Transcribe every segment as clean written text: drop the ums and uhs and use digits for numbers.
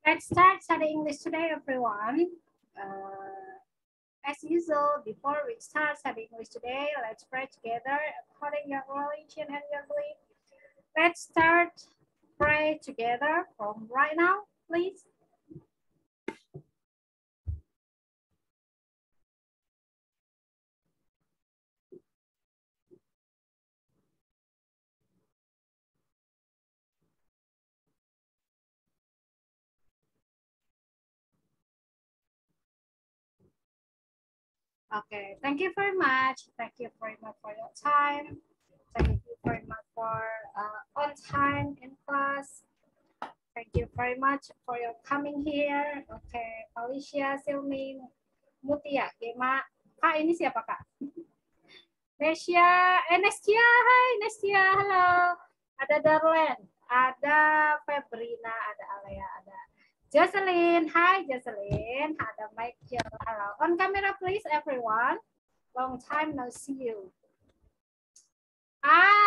Let's start studying English today, everyone. As usual, before we start studying English today, let's pray together according your religion and your belief. Let's start pray together from right now, please. Okay, thank you very much. Thank you very much for your time. Thank you very much for on time in class. Thank you very much for your coming here. Okay, Alicia, Silmi, Mutia, Gema. Kak, ini siapa Kak? Nestia, Nestia, hai Nestia, halo. Ada Darlen, ada Febrina, ada Alea, ada Jocelyn, hi Jocelyn, ada Michael, halo. On camera please everyone. Long time no see you.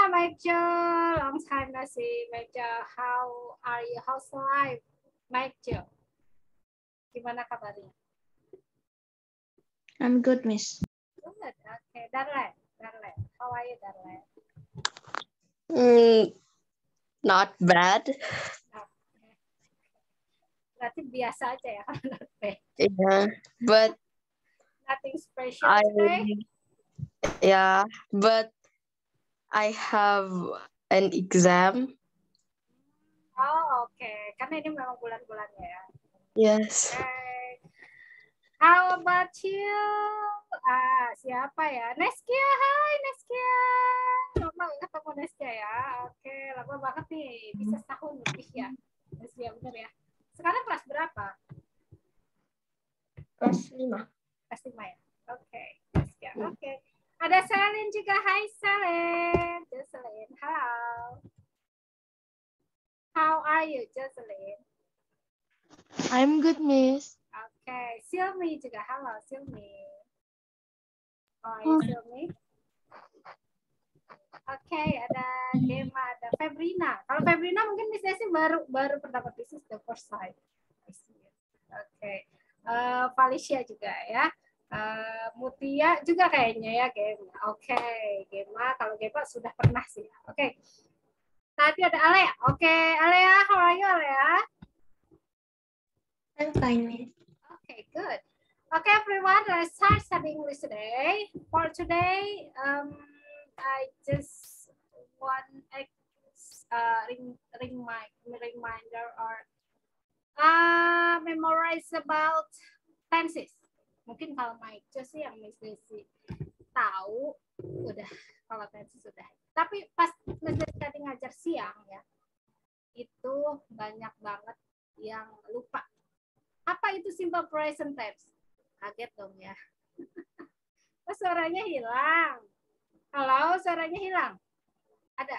Michael, long time no see. Michael, how are you? How's life? Michael, gimana kabarnya? I'm good, Miss. Good, okay. Darlen, how are you, Darlen? Not bad. Okay. Berarti biasa aja ya kalau not bad. Yeah, but Nothing special today? Yeah, but I have an exam. Oh, okay. Karena ini memang bulan-bulannya ya. Yes. Okay. How about you? Siapa ya? Neskia, hai Neskia. Lama gak ketemu Neskia ya. Oke, lama banget nih. Bisa setahun lebih ya. Neskia, bener ya. Sekarang kelas berapa? Kelas 5. Kelas 5 ya? Oke, Neskia. Oke. Ada Selin juga. Hai Selin. Jocelyn, halo. How are you, Jocelyn? I'm good, Miss. Okay, Silmi juga. Halo, Silmi. How are you, Silmi? Oke, ada Gema, ada Febrina. Kalau Febrina mungkin Miss Desi baru pendapat bisnis the first time. Oke. Felicia juga ya. Mutia juga kayaknya ya, Gema. Oke, Gema. Kalau Gema sudah pernah sih. Oke. Tadi ada Alea. Oke, Alea, how are you, Alea? I'm fine, Miss. Okay, good. Okay, everyone, let's start studying English today. For today, I just want reminder or memorize about tenses. Mungkin kalau Mike sih yang Miss Desi tahu, udah kalau tenses sudah. Tapi pas Miss Desi tadi ngajar siang ya, itu banyak banget yang lupa. Apa itu simple present tense? Kaget dong ya. Oh, suaranya hilang. Halo, suaranya hilang. Ada?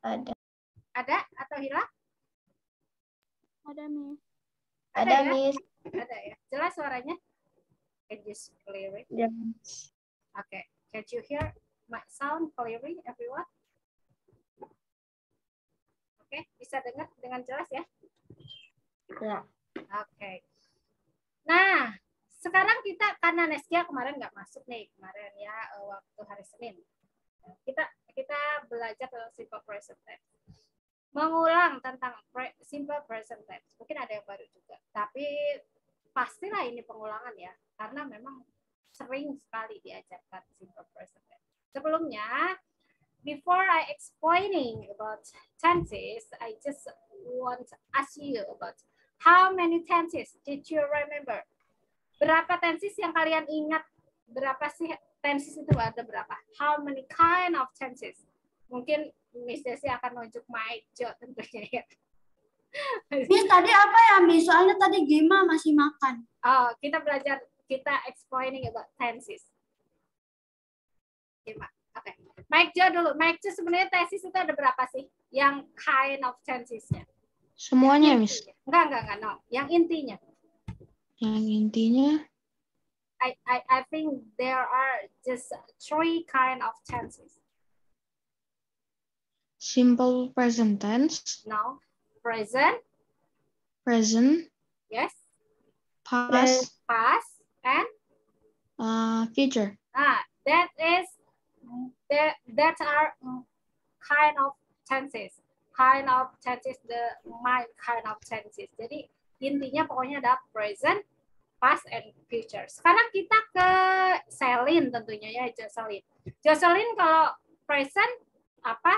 Ada. Ada atau hilang? Ada, Miss. Ada Ada, ya? Miss. Ada ya. Jelas suaranya? Can you clear it? Yes. Okay. Can you hear my sound clearly, everyone? Oke, bisa dengar dengan jelas ya? Ya. Oke. Nah, sekarang kita karena Neskia kemarin nggak masuk nih kemarin ya waktu hari Senin. Kita belajar tentang simple present tense. Mengulang tentang simple present tense. Mungkin ada yang baru juga. Tapi pastilah ini pengulangan ya, karena memang sering sekali diajarkan simple present tense. Sebelumnya, before I explaining about tenses, I just want to ask you about how many tenses did you remember? Berapa tenses yang kalian ingat? Berapa sih tenses itu ada berapa? How many kind of tenses? Mungkin Miss Desi akan nunjuk Mike Jo tentunya ya. Miss, tadi apa ya, Miss? Soalnya tadi Gema masih makan. Oh, kita explaining about tenses. Gema. Oke. Mike Jo dulu. Mike Jo sebenarnya tesis itu ada berapa sih? Yang kind of tensesnya? Semuanya, Miss. Enggak, no. Yang intinya. Yang intinya I think there are just 3 kind of tenses. simple present tense. No. present, present, yes, past, past, and future. that are kind of tenses. Kind of tenses, my kind of tenses. Jadi intinya pokoknya ada present, past, and future. Sekarang kita ke Selin tentunya ya, Jocelyn. Jocelyn kalau present apa,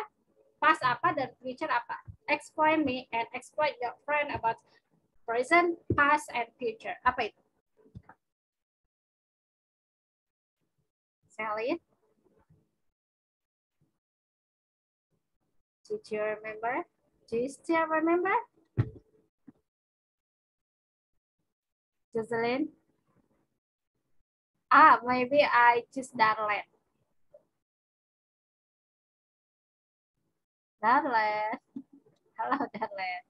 past apa, dan future apa? Explain me and explain your friend about present, past, and future. Apa itu? Selin? Did you remember? Do you still remember? Jocelyn? Maybe I choose Darlet. Darlet. Hello, Darlet.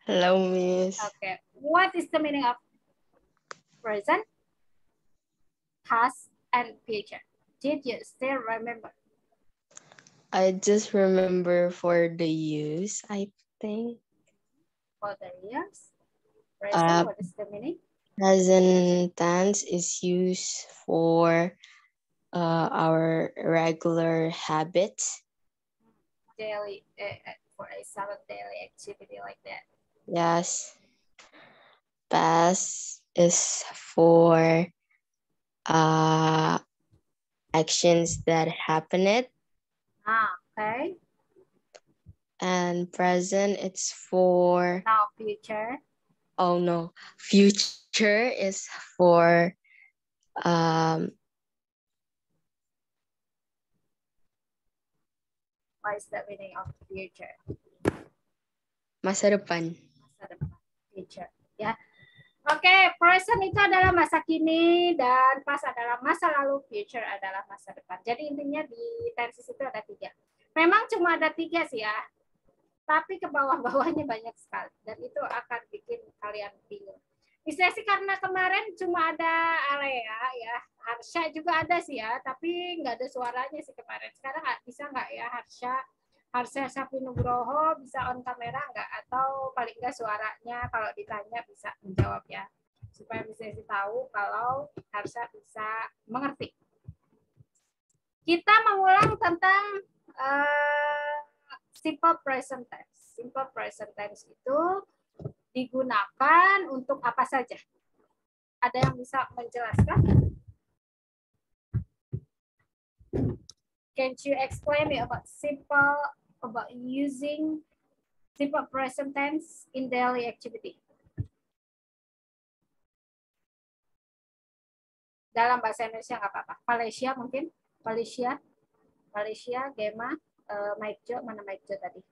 Hello, Miss. Okay. What is the meaning of present, past, and future? Did you still remember? I just remember for the use, I think. For the years? Present, what is the meaning? Present tense is used for our regular habits. Daily, for a sort of daily activity like that. Yes. Past is for actions that happened. Okay. And present, it's for... Now, future. Oh, no. Future is for... What is the meaning of future? masa depan. Masa depan. Future. Ya. Oke, present itu adalah masa kini dan past adalah masa lalu, future adalah masa depan. Jadi intinya di tenses itu ada 3. Memang cuma ada 3 sih ya, tapi ke bawah-bawahnya banyak sekali dan itu akan bikin kalian bingung. Bisa sih karena kemarin cuma ada area ya, Harsha juga ada sih ya, tapi nggak ada suaranya sih kemarin. Sekarang bisa nggak ya Harsha Sapi Nugroho bisa on kamera nggak? Atau paling nggak suaranya kalau ditanya bisa menjawab ya. Supaya bisa tahu kalau Harsha bisa mengerti. Kita mengulang tentang simple present tense. Simple present tense itu digunakan untuk apa saja? Ada yang bisa menjelaskan? Can you explain me about using simple present tense in daily activity? Dalam bahasa Indonesia nggak apa-apa. Valencia mungkin? Valencia, Gema, Mike Jo, mana Mike Jo tadi?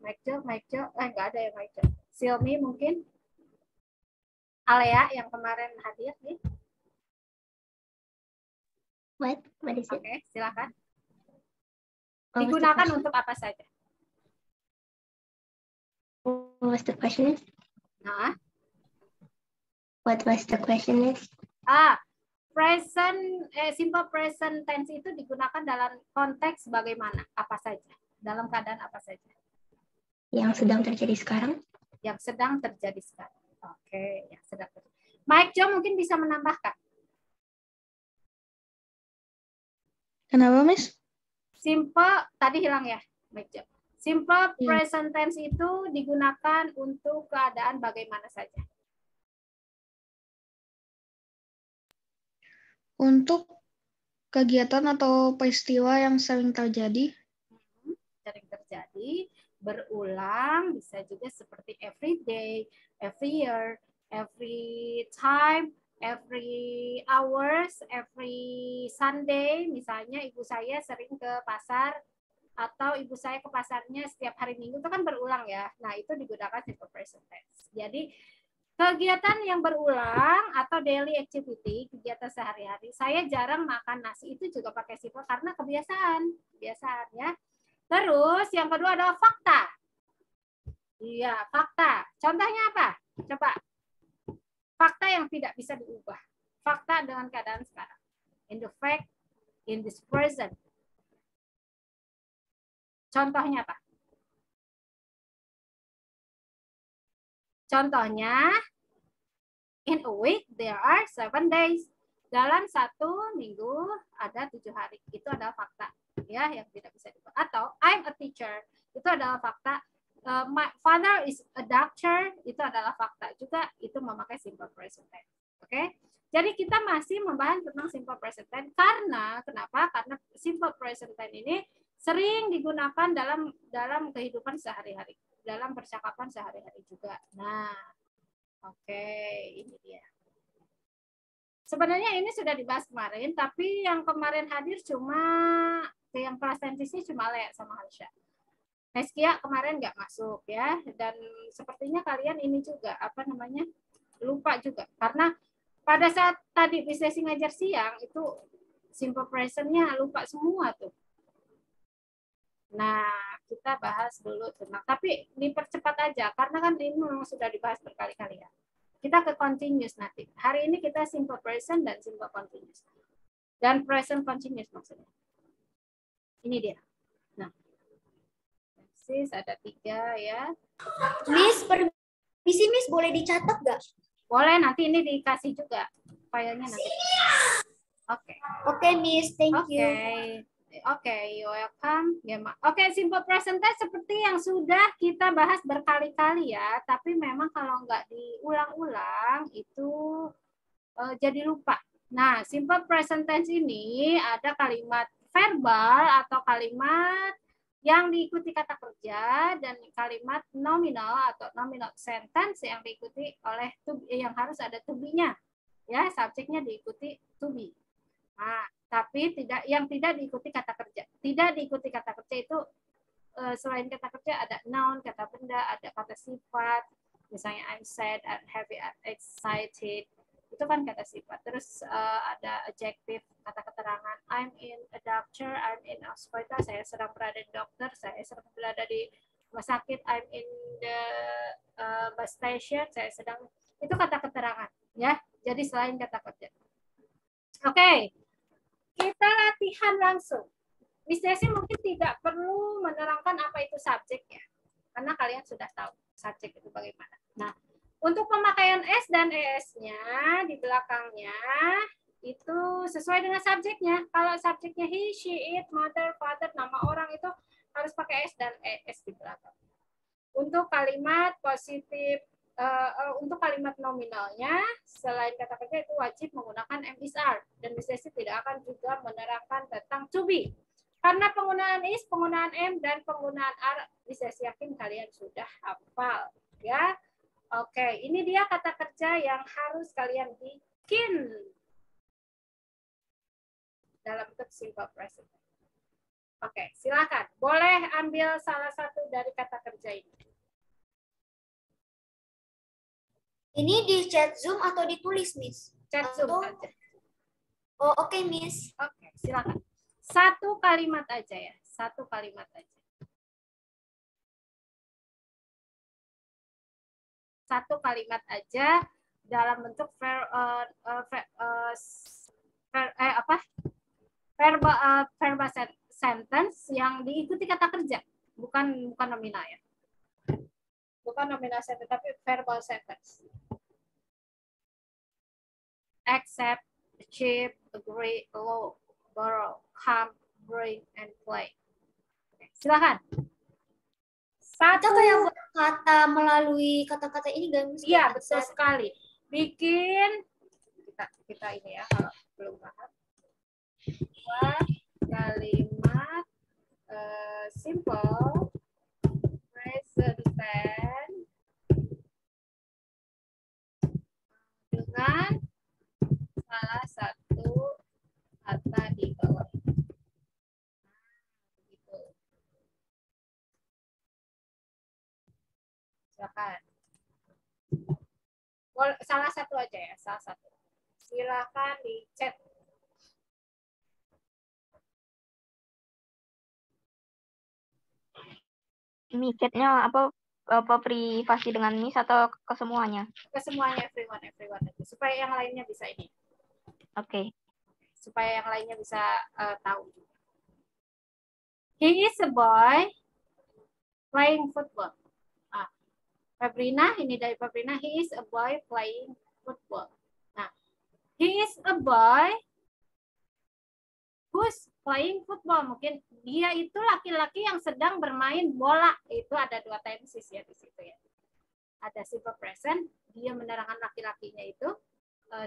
Mike Jo, nggak ada ya Mike Jo. Silmi mungkin? Alea yang kemarin hadir nih. What is it? Oke, silakan. Digunakan untuk apa saja? What was the question? What was the question is? Simple present tense itu digunakan dalam konteks bagaimana? Apa saja? Dalam keadaan apa saja? Yang sedang terjadi sekarang? Yang sedang terjadi sekarang. Oke, yang sedang terjadi. Mike Jo mungkin bisa menambahkan. Kenapa, Miss? Simple, tadi hilang ya, Mike Jo. Simple present tense itu digunakan untuk keadaan bagaimana saja? Untuk kegiatan atau peristiwa yang sering terjadi. Sering terjadi, berulang, bisa juga seperti every day, every year, every time, every hours, every Sunday. Misalnya ibu saya sering ke pasar atau ibu saya ke pasarnya setiap hari Minggu, itu kan berulang ya. Nah, itu digunakan simple present tense. Jadi kegiatan yang berulang atau daily activity, kegiatan sehari-hari. Saya jarang makan nasi, itu juga pakai simple karena kebiasaan ya. Terus yang kedua adalah fakta. Iya, fakta. Contohnya apa? Coba. Fakta yang tidak bisa diubah. Fakta dengan keadaan sekarang. In the fact, in this present. Contohnya apa? Contohnya, in a week there are 7 days. Dalam 1 minggu ada 7 hari. Itu adalah fakta, ya, yang tidak bisa dibuat. Atau I'm a teacher. Itu adalah fakta. My father is a doctor. Itu adalah fakta juga. Itu memakai simple present tense. Oke? Jadi kita masih membahas tentang simple present tense karena kenapa? Karena simple present tense ini sering digunakan dalam kehidupan sehari-hari, dalam percakapan sehari-hari juga. Nah, oke, ini dia. Sebenarnya ini sudah dibahas kemarin, tapi yang kemarin hadir cuma yang kelas tentisnya cuma Lea sama Harsha. Neskia kemarin nggak masuk ya, dan sepertinya kalian ini juga lupa juga karena pada saat tadi di sesi ngajar siang itu simple present-nya lupa semua tuh. Nah, kita bahas dulu tentang, tapi dipercepat aja karena kan ini memang sudah dibahas berkali-kali ya. Kita ke continuous nanti. Hari ini kita simple present dan simple continuous. Dan present continuous maksudnya. Ini dia. Nah, ada 3 ya. Miss, permisi Miss, boleh dicatat nggak? Boleh, nanti ini dikasih juga filenya nanti. Oke. Oke Miss, thank you. Oke, you're welcome. Oke, simple present tense seperti yang sudah kita bahas berkali-kali ya, tapi memang kalau nggak diulang-ulang itu jadi lupa. Nah, simple present tense ini ada kalimat verbal atau kalimat yang diikuti kata kerja dan kalimat nominal atau nominal sentence yang diikuti oleh yang harus ada to be-nya. Ya, subjeknya diikuti to be. Nah, tapi yang tidak diikuti kata kerja. Tidak diikuti kata kerja itu selain kata kerja ada noun, kata benda, ada kata sifat. Misalnya I'm sad, I'm happy, I'm excited. Itu kan kata sifat. Terus ada adjective, kata keterangan. I'm in a doctor, I'm in a hospital. Saya sedang berada di dokter, saya sedang berada di rumah sakit. I'm in the bus station, saya sedang. Itu kata keterangan, ya. Jadi selain kata kerja. Oke, kita latihan langsung. Miss Desi mungkin tidak perlu menerangkan apa itu subjeknya, karena kalian sudah tahu subjek itu bagaimana. Nah, untuk pemakaian S dan ES-nya di belakangnya itu sesuai dengan subjeknya. Kalau subjeknya he, she, it, mother, father, nama orang itu harus pakai S dan ES di belakang. Untuk kalimat positif, untuk kalimat nominalnya selain kata kerja itu wajib menggunakan am is are, dan Miss Desi tidak akan juga menerangkan tentang to be. Karena penggunaan is, penggunaan am, dan penggunaan are Miss Desi yakin kalian sudah hafal ya. Oke, ini dia kata kerja yang harus kalian bikin dalam bentuk simple present. Oke, silakan. Boleh ambil salah satu dari kata kerja ini. Ini di chat Zoom atau ditulis, Miss? Chat Zoom aja. Oh, oke, Miss. Oke, silakan. Satu kalimat aja ya. Satu kalimat aja. Satu kalimat aja dalam bentuk verbal sentence yang diikuti kata kerja, bukan nominal ya. Bukan nominal sentence tapi verbal sentence. Accept, achieve, agree, allow, borrow, come, bring, and play. Oke, silakan. Satu Kita kayak kata melalui kata-kata ini gak Miss? Iya, betul sekali. Bikin kita ini ya kalau belum paham. Buat kalimat simple present tense dengan salah satu kata di bawah. Begitu. Silakan. Salah satu aja ya, salah satu. Silakan di chat. Ini chatnya apa privasi dengan Miss atau ke semuanya? Ke semuanya, everyone aja. Supaya yang lainnya bisa ini. Oke. Supaya yang lainnya bisa tahu. He is a boy playing football. Febrina, ini dari Febrina. He is a boy playing football. Nah, he is a boy who's playing football. Mungkin dia itu laki-laki yang sedang bermain bola. Itu ada dua tenses ya di situ ya. Ada simple present, dia menerangkan laki-lakinya itu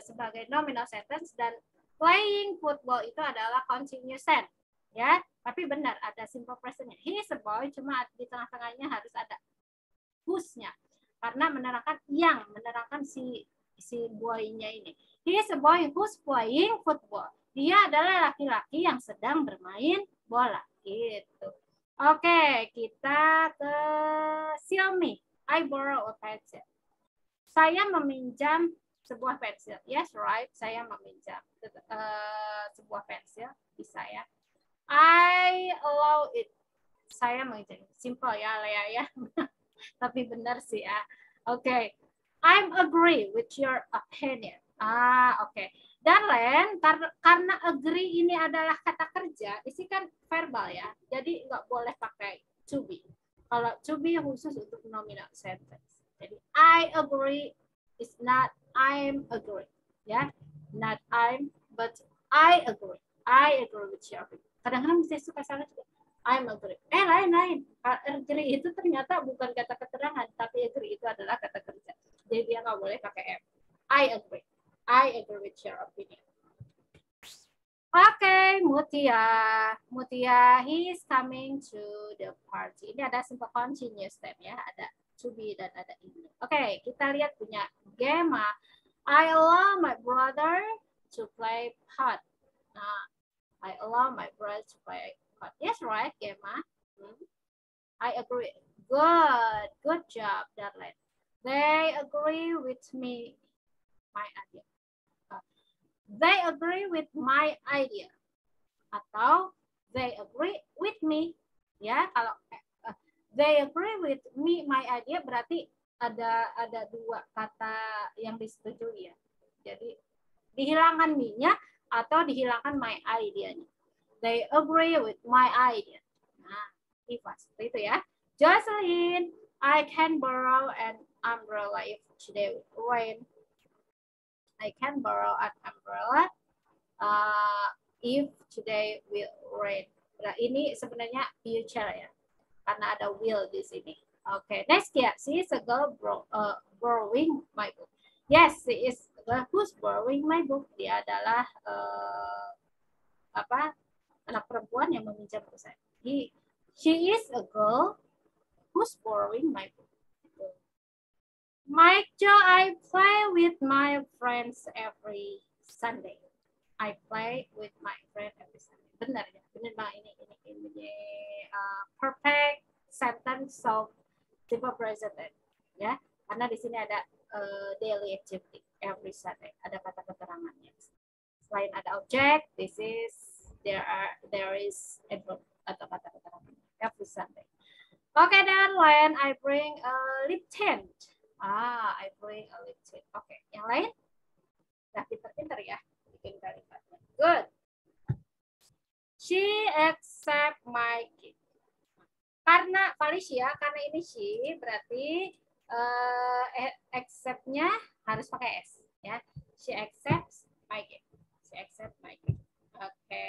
sebagai nominal sentence, dan playing football itu adalah continuous tense. Ya, tapi benar ada simple presentnya. He is a boy, cuma di tengah-tengahnya harus ada who's-nya. Karena menerangkan si boy-nya ini. He is a boy who's playing football. Dia adalah laki-laki yang sedang bermain bola. Gitu. Oke, kita ke Xiaomi. I borrow a pencil. Saya meminjam sebuah pensil. Yes, right. Saya meminjam sebuah pensil. Bisa ya. I allow it. Saya menginjam. Simple ya, Lea ya. Tapi benar sih ya. Oke. I'm agree with your opinion. Oke. Dan Len, karena agree ini adalah kata kerja, isi kan verbal ya. Jadi nggak boleh pakai to be. Kalau to be khusus untuk nominal sentence. Jadi I agree is not I'm agree. Ya. Not I'm, but I agree. I agree with your opinion. Kadang-kadang saya suka salah juga. I'm agree. Lain. Agree itu ternyata bukan kata keterangan, tapi agree itu adalah kata kerja. Jadi dia nggak boleh pakai M. I agree. I agree with your opinion. Oke, Mutia, he is coming to the party. Ini ada simple continuous tense ya, ada to be dan ada ini. Oke, kita lihat punya Gemma. I allow my brother to play pot. I allow my brother to play pot. Yes, right, Gemma. I agree. Good job, Darlene. They agree with me, my idea. They agree with my idea. Atau they agree with me. Ya, kalau they agree with me, my idea berarti ada dua kata yang disetujui ya. Jadi dihilangkan me-nya atau dihilangkan my idea-nya. They agree with my idea. Nah, seperti itu ya. Jocelyn, I can borrow an umbrella if today rain. I can borrow an umbrella if today will rain. Nah, ini sebenarnya future ya, karena ada will di sini. Oke, next ya, she is a girl borrowing my book. Yes, she is a girl who's borrowing my book. Dia adalah anak perempuan yang meminjam buku saya. She is a girl who's borrowing my book. Mike Jo, I play with my friends every Sunday. I play with my friend every Sunday. Benar ya, benar bang, ini perfect sentence of simple present ya, karena di sini ada daily activity every Sunday, ada kata keterangannya. Selain ada object, there is adverb atau kata keterangan every Sunday. Okay, then when I bring a lip tint. I bring a lip tint. Oke, yang lain? Nah, pinter-pinter ya bikin kalimatnya. Good. She accept my gift. Karena Felicia, karena ini she berarti accept-nya harus pakai S ya. She accepts my gift. She accept my gift. Oke.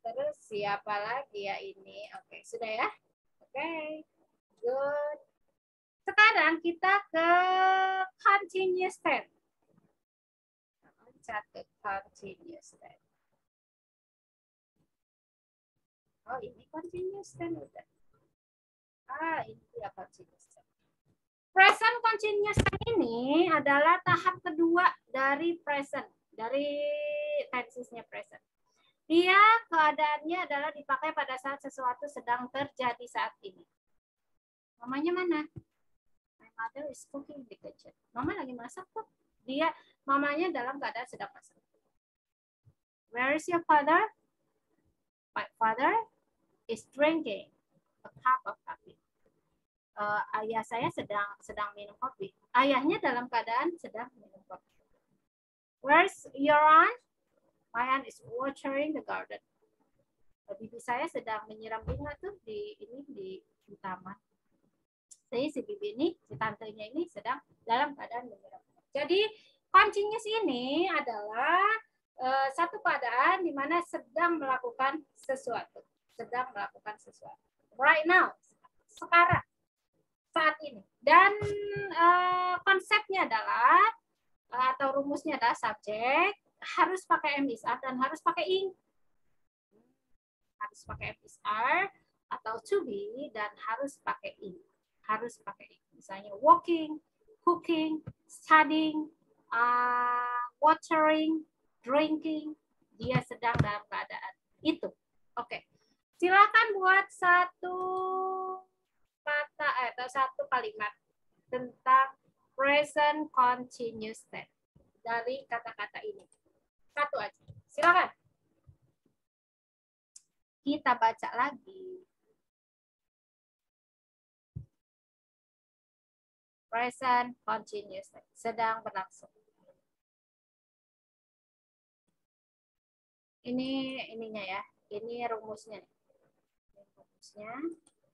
Terus siapa lagi ya ini? Oke, sudah ya? Oke. Good. Sekarang kita ke continuous tense. Loncat ke continuous tense. Oh, ini continuous tense udah. Ini dia continuous tense. Present continuous tense ini adalah tahap kedua dari present, dari tensesnya present. Dia keadaannya adalah dipakai pada saat sesuatu sedang terjadi saat ini. Mamanya mana? My mother is cooking in the kitchen. Mama lagi masak tuh. Mamanya dalam keadaan sedang masak. Where is your father? My father is drinking a cup of coffee. Ayah saya sedang minum kopi. Ayahnya dalam keadaan sedang minum kopi. Where's your aunt? My aunt is watering the garden. Bibi saya sedang menyiram bunga tuh di taman. si bibi ini, si tantenya ini sedang dalam keadaan menyiram. Jadi continuous ini adalah satu keadaan di mana sedang melakukan sesuatu. Sedang melakukan sesuatu. Right now, sekarang, saat ini. Dan konsepnya adalah, atau rumusnya adalah subjek, harus pakai am is are dan harus pakai ing. Harus pakai am is are atau to be dan harus pakai ing. Harus pakai ing. Misalnya walking, cooking, studying, watering, drinking, dia sedang dalam keadaan itu. Oke. Silakan buat satu kata atau satu kalimat tentang present continuous tense dari kata-kata ini. Satu aja. Silakan. Kita baca lagi. Present continuous tense, sedang berlangsung. Ini ininya ya. Ini rumusnya. Ini rumusnya.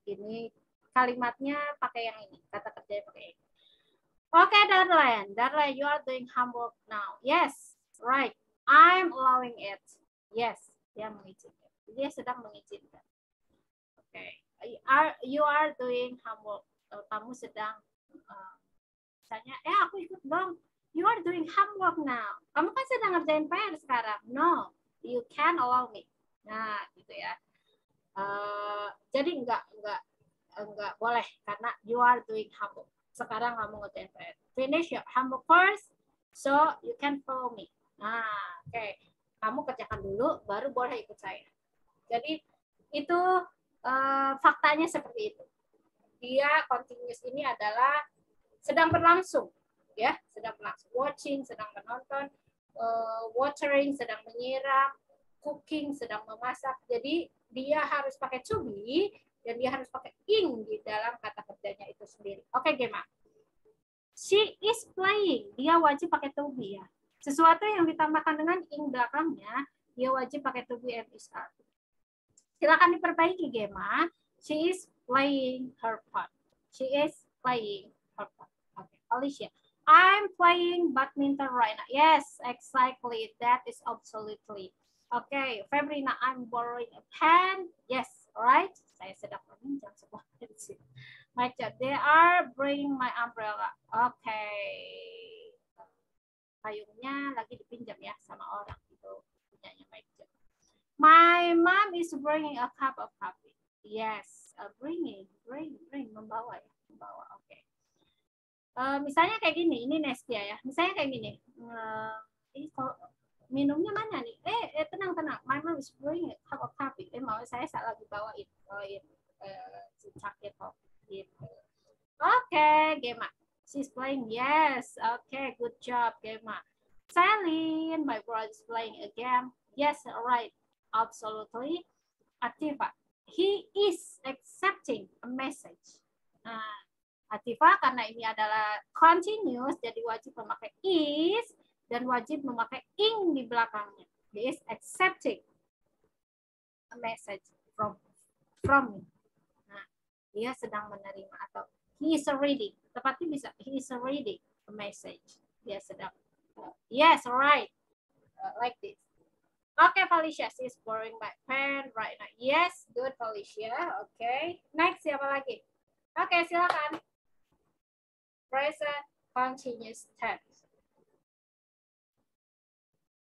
Ini kalimatnya pakai yang ini. Kata kerjanya pakai ini. Oke, Darlene. Darlene, you are doing homework now. Yes, right. I'm allowing it. Yes, dia mengizinkan. Dia sedang mengizinkan. Oke. You are doing homework. Kamu sedang misalnya, aku ikut dong. You are doing homework now. Kamu kan sedang ngerjain PR sekarang. No, you can allow me. Nah, gitu ya. Jadi enggak boleh karena you are doing homework. Sekarang kamu ngerjain PR. Finish your homework first, so you can follow me. Nah, oke. Kamu kerjakan dulu, baru boleh ikut saya. Jadi itu faktanya seperti itu. Dia continuous ini adalah sedang berlangsung, ya, sedang berlangsung. Watching, sedang menonton, watering, sedang menyiram, cooking, sedang memasak. Jadi dia harus pakai to be dan dia harus pakai ing di dalam kata kerjanya itu sendiri. Oke, Gemma. She is playing. Dia wajib pakai to be ya. Sesuatu yang ditambahkan dengan ing belakangnya, dia wajib pakai to be and is are. Silakan diperbaiki, Gemma. She is playing her part. She is playing her part. Okay, Alicia. I'm playing badminton right now. Yes, exactly. That is absolutely. Okay, Febrina, I'm borrowing a pen. Yes, right. Saya sedang meminjam sebuah pensil. Mike, they are bringing my umbrella. Okay. Payungnya lagi dipinjam ya sama orang itu punyanya Mike. My mom is bringing a cup of coffee. Yes, bring, membawa ya, membawa. Oke. Misalnya kayak gini, ini Nestia ya. Misalnya kayak gini. Ini minumnya mana nih? Tenang. My mom is bringing a cup of coffee. Mau saya lagi bawain cakit kopi gitu. Oke, Gemma. She's playing. Yes. Okay, good job, Gemma. Celine, my brother is playing a game. Yes, right. Absolutely. Atifa, he is accepting a message. Nah, Atifa karena ini adalah continuous, jadi wajib memakai is dan wajib memakai ing di belakangnya. He is accepting a message from me. Nah, dia sedang menerima atau he is reading. Tepatnya bisa he is reading a message. Dia sedang. Yes, right. Like this. Okay, Felicia, she's borrowing my pen right now. Yes, good, Felicia. Okay. Next, siapa lagi? Okay, silakan. Present continuous tense.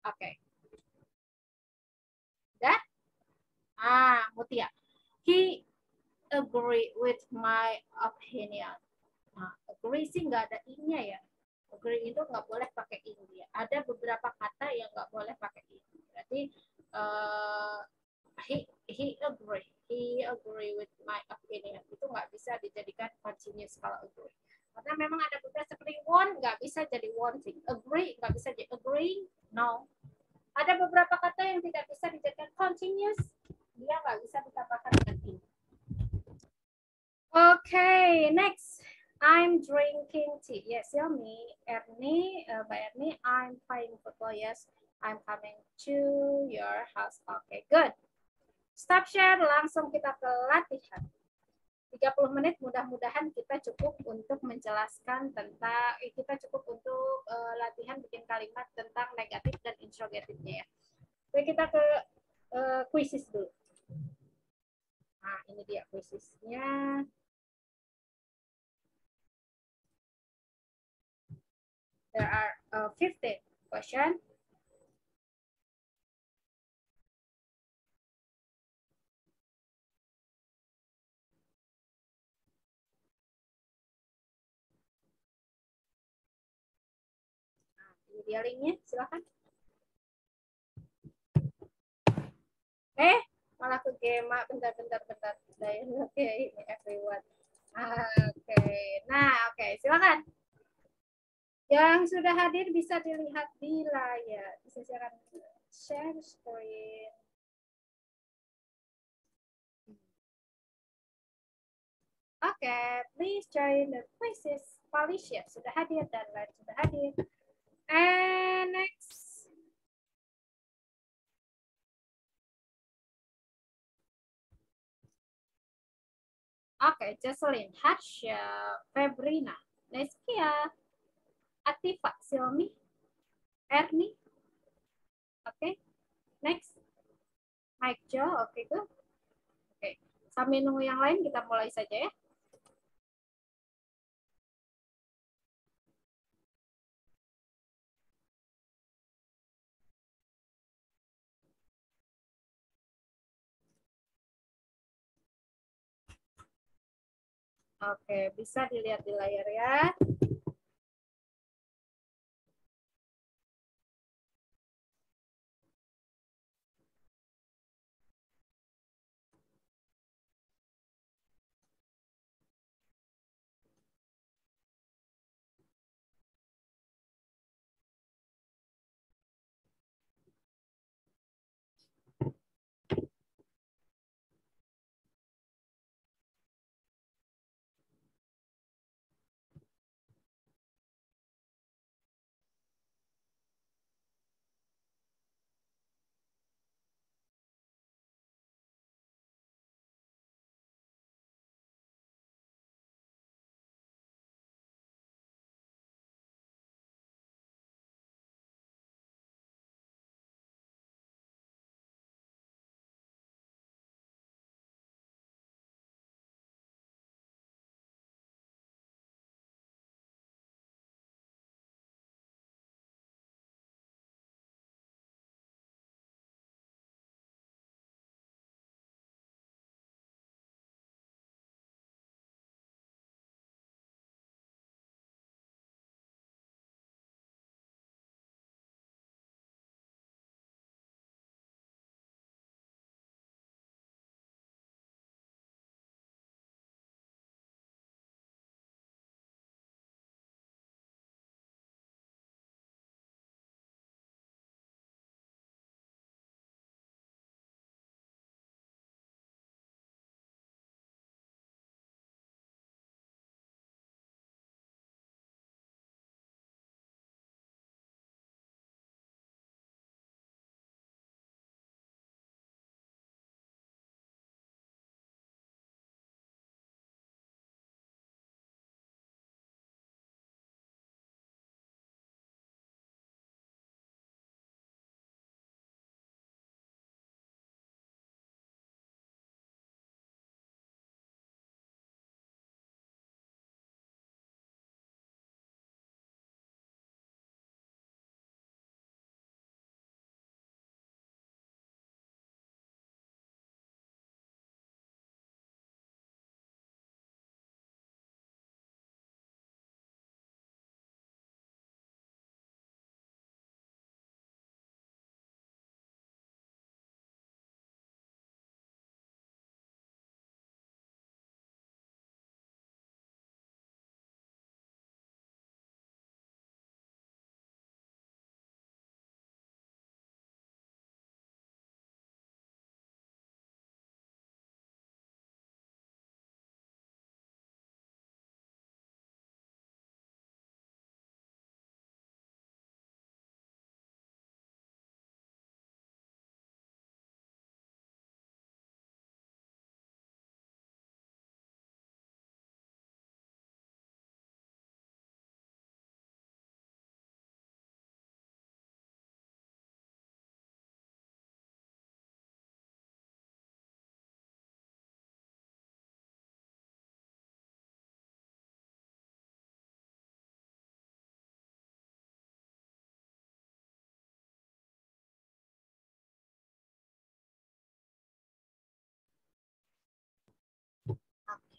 Okay. That? Mutia. He agree with my opinion. Nah, agree sih nggak ada ing-nya ya. Agree itu nggak boleh pakai ing dia. Ada beberapa kata yang nggak boleh pakai ing. Berarti he agree with my opinion. Itu nggak bisa dijadikan continuous kalau agree. Karena memang ada beberapa seperti want nggak bisa jadi wanting. Agree nggak bisa jadi agreeing. No. Ada beberapa kata yang tidak bisa dijadikan continuous. Dia nggak bisa ditambahkan dengan ing. Okay, next. I'm drinking tea. Yes, me, Ernie, by Ernie, I'm playing football. Yes, I'm coming to your house. Okay, good. Stop share, langsung kita ke latihan. 30 menit mudah-mudahan kita cukup untuk menjelaskan tentang kita cukup untuk latihan bikin kalimat tentang negatif dan interrogatifnya ya. Oke, kita ke quizzes dulu. Nah, ini dia quizesnya. There are 15 questions. Ini dia linknya, silakan. Malah ke game, bentar. Oke, ini everyone. Oke, nah oke, silakan. Yang sudah hadir bisa dilihat di layar. Bisa silakan share screen. Oke, please join the quizzes. Felicia sudah hadir dan Len sudah hadir. And next. Oke, Jocelyn, Harsha, Febrina, Neskia, Atifa, Silmi, Ernie. Oke, next. Mike Joe, oke, good. Oke, sambil nunggu yang lain kita mulai saja ya. Oke, bisa dilihat di layar ya.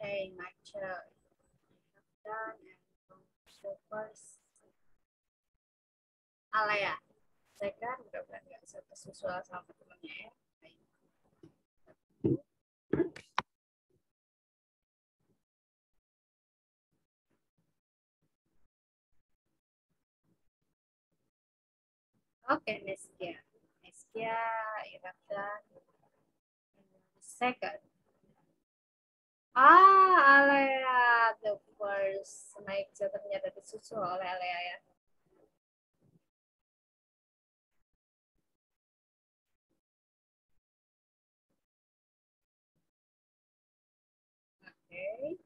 Okay, Michael. Done and the first. Alea. Second, mudah-mudahan nggak sesuai sama temennya ya. Okay, Neskia. Neskia, Irafdan. Second. Alea, the first. Naik ternyata disusul oleh Alea ya. Oke.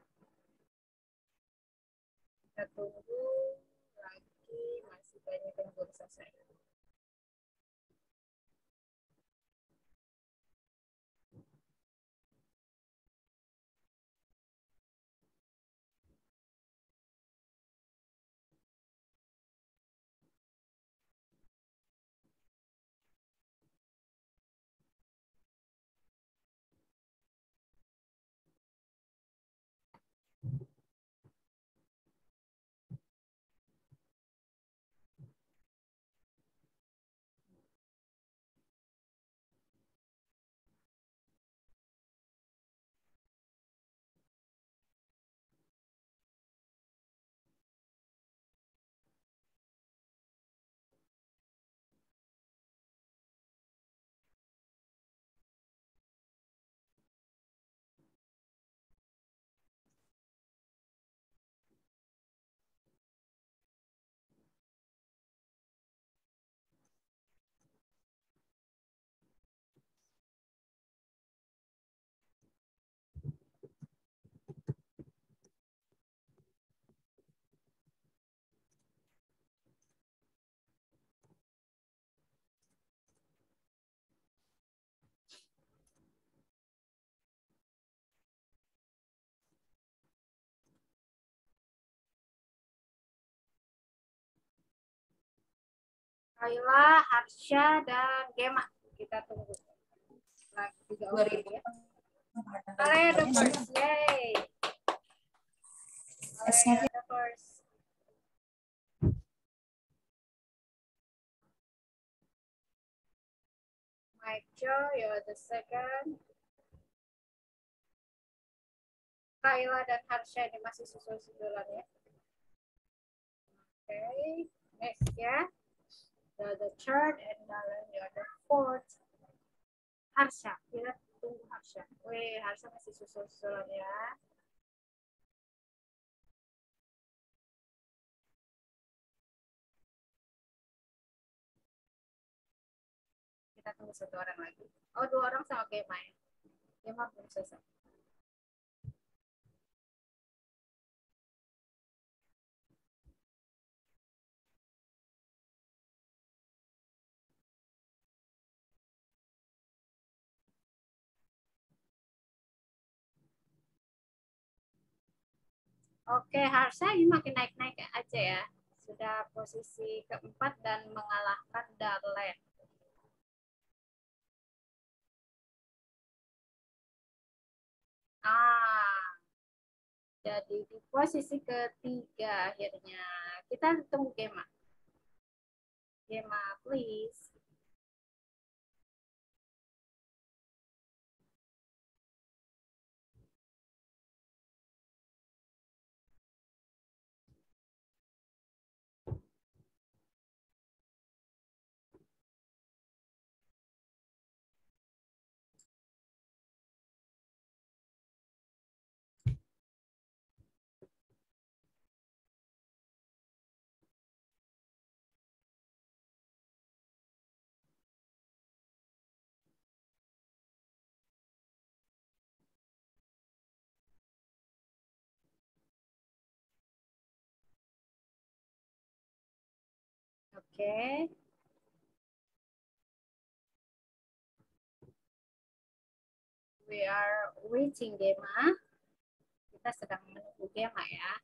Kita tunggu lagi, masih banyak yang belum selesai. Kayla, Harsha, dan Gema. Kita tunggu. Lagi 3 orang ya. Alea the first. Yay. Alea the first. Michael, you're the second. Kayla dan Harsha ini masih susul-susulan ya. Okay, next ya. You're the third and Nalan you're the fourth. Harsha, kita tunggu Harsha. Wih, Harsha masih susul-susulan ya. Kita tunggu 1 orang lagi. Oh, 2 orang sama Gema ya. Gema belum selesai. Oke, Harsha ini makin naik-naik aja ya. Sudah posisi keempat dan mengalahkan Darlen. Jadi di posisi ketiga akhirnya. Kita tunggu Gema. Gema, please. Oke. We are waiting Gema. Kita sedang menunggu Gema ya.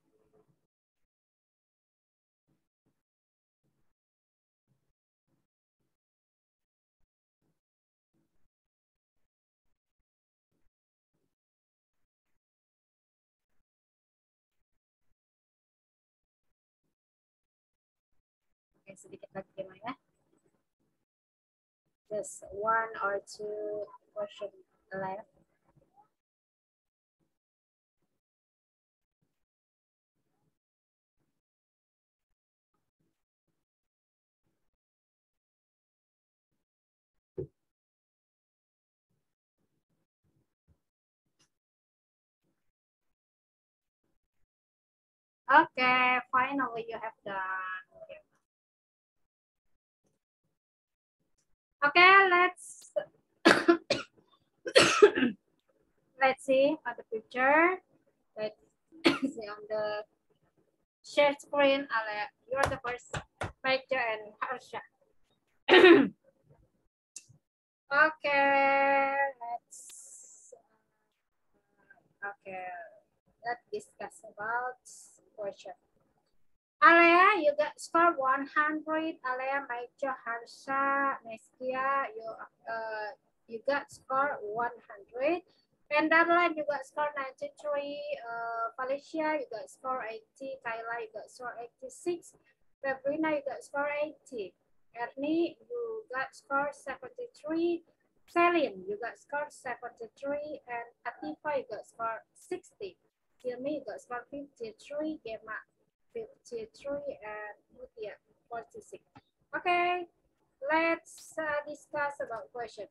Oke, sedikit lagi gimana? Just 1 or 2 question left. Okay, finally you have done. Okay, let's let's see on the picture. Let's see on the share screen. You're the first, Maija and Harsha. Okay, let's discuss about question. Alea, you got score 100. Alea, Maija, Harsha, Neskia, you got score 100. And Darlan, you got score 93. Felicia, you got score 80. Kayla, you got score 86. Sabrina, you got score 80. Ernie, you got score 73. Celine, you got score 73. And Atifa, you got score 60. Silmi, you got score 53. Gemma, 53. And Mutia, 46. Okay, let's discuss about question.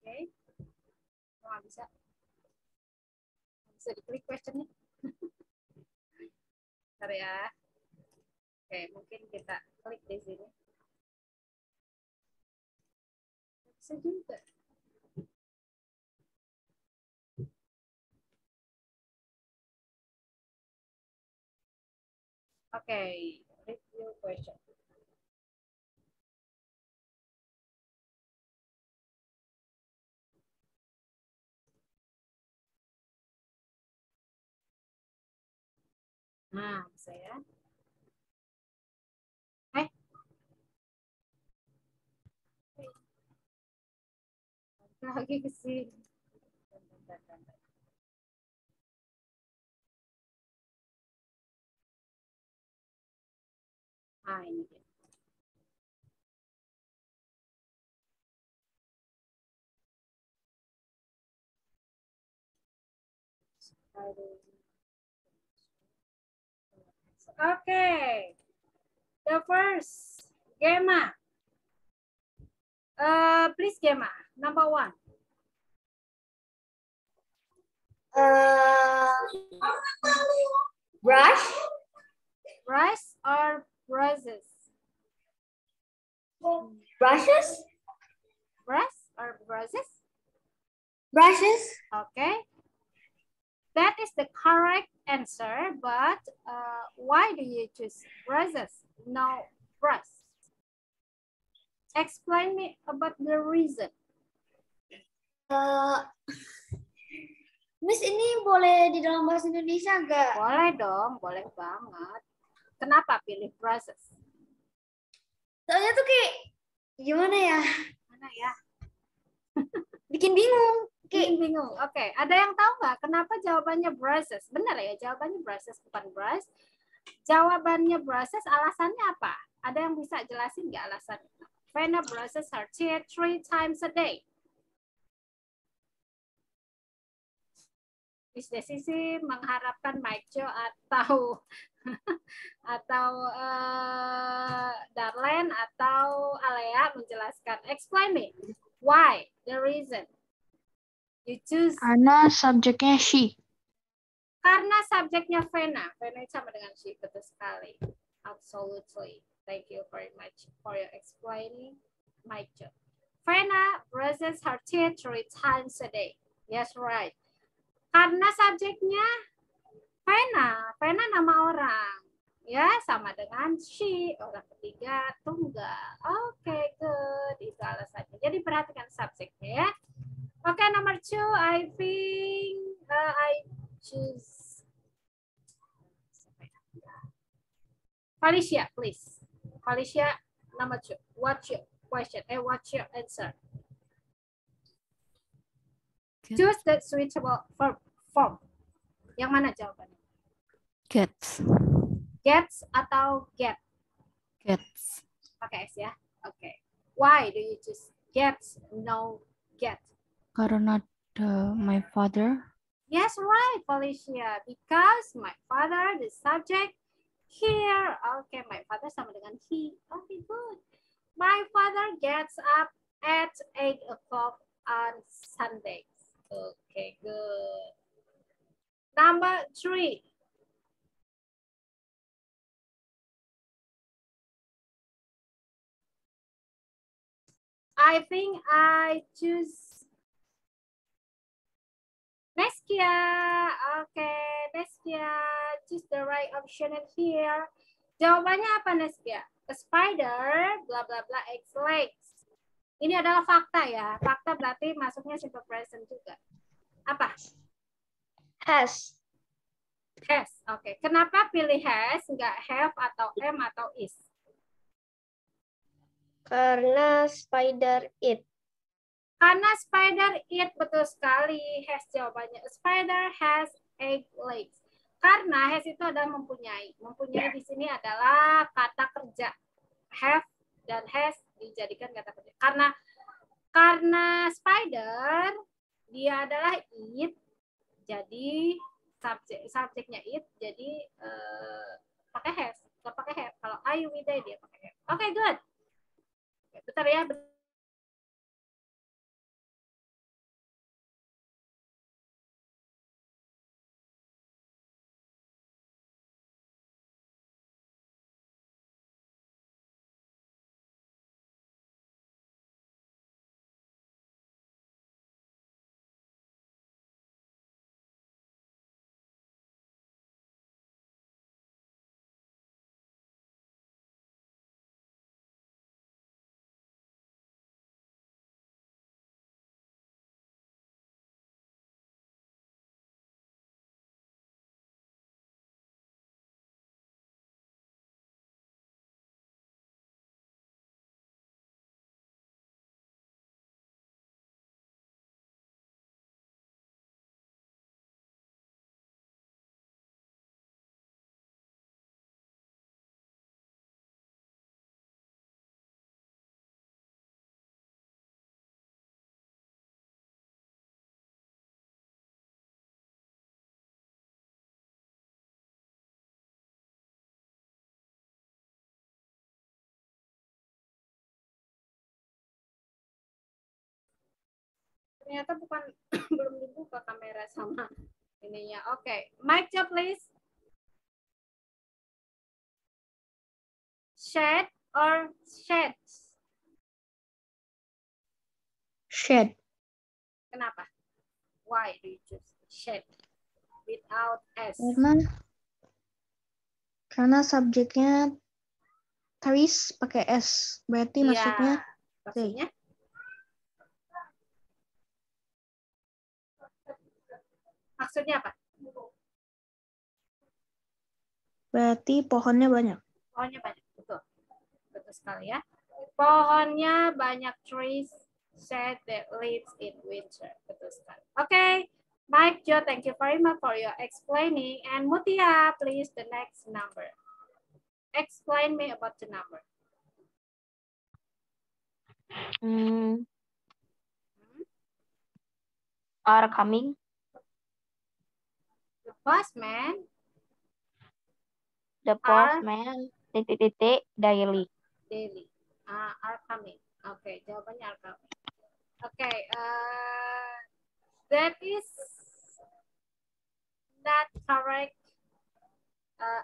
Okay, bisa diklik questionnya. Bentar ya. Oke, mungkin kita klik di sini. Bisa juga. Oke, review question. Nah, bisa ya. Lagi ke sini. Ah, ini dia. Okay. The first, Gemma. Please, Gemma. Number 1. Brush. Brush or brushes? Brushes. Brush or brushes? Brushes. Okay. That is the correct answer, but why do you choose brushes? No brush. Explain me about the reason. Miss, ini boleh di dalam bahasa Indonesia enggak? Boleh dong, boleh banget. Kenapa pilih brushes? Soalnya tuh kayak gimana ya? Mana ya? Bikin bingung. Bikin bingung. Oke, ada yang tahu nggak kenapa jawabannya brushes? Benar ya, jawabannya brushes bukan brush. Jawabannya brushes, alasannya apa? Ada yang bisa jelasin nggak alasannya? Vena brushes her teeth 3 times a day. Miss Desisi mengharapkan Maijo atau Darlen atau Alea menjelaskan. Explain me why, the reason you choose. Karena subjeknya she. Karena subjeknya Vena. Vena sama dengan she, betul sekali. Absolutely. Thank you very much for your explaining, Maijo. Vena brushes her teeth 3 times a day. Yes, right. Karena subjeknya Vena, Vena nama orang, ya sama dengan she, orang ketiga tunggal. Oke, good. good. Itu alasannya. Jadi perhatikan subjeknya ya. Oke, nomor 2, I think I choose Felicia, please. Felicia, number 2. What's your question? What's your answer? Choose the suitable form. Yang mana jawabannya? Gets. Gets atau get? Gets. Pakai S ya. Oke. Why do you choose gets, no get? Karena my father. Yes, right, Felicia. Because my father, the subject here. Okay, my father sama dengan he. Okay, good. My father gets up at 8 o'clock on Sundays. Okay, good. Number 3. I think I choose Neskia. Okay, Neskia, choose the right option here. Jawabannya apa, Neskia? A spider, bla bla bla, X legs. Ini adalah fakta ya. Fakta berarti masuknya simple present juga. Apa? Has. Has. Oke. Kenapa pilih has, nggak have atau am atau is? Karena spider it. Karena spider eat, betul sekali. Has jawabannya. A spider has 8 legs. Karena has itu adalah mempunyai. Mempunyai di sini adalah kata kerja. Have dan has dijadikan kata kerja. Karena spider dia adalah eat, jadi subjeknya eat, jadi pakai has. Kalau pakai have, kalau are you with dia pakai have. Oke, good. Bentar ya. Ternyata bukan belum dibuka kamera sama ininya. Oke, mic job please. Shed or sheds? Shed. Kenapa? Why do you choose shed without s? Karena subjeknya trees pakai s, berarti Iya. masuknya Maksudnya? Maksudnya apa? berarti pohonnya banyak. Pohonnya banyak, betul. Betul sekali ya. Pohonnya banyak, trees shed that lives in winter. Betul sekali. Okay. Mike, Joe, thank you very much for your explaining. And Mutia, please, the next number. Explain me about the number. Are coming. The postman. The postman. Titik-titik daily. Daily. Are coming. Okay, jawabannya are coming. Okay, that is not correct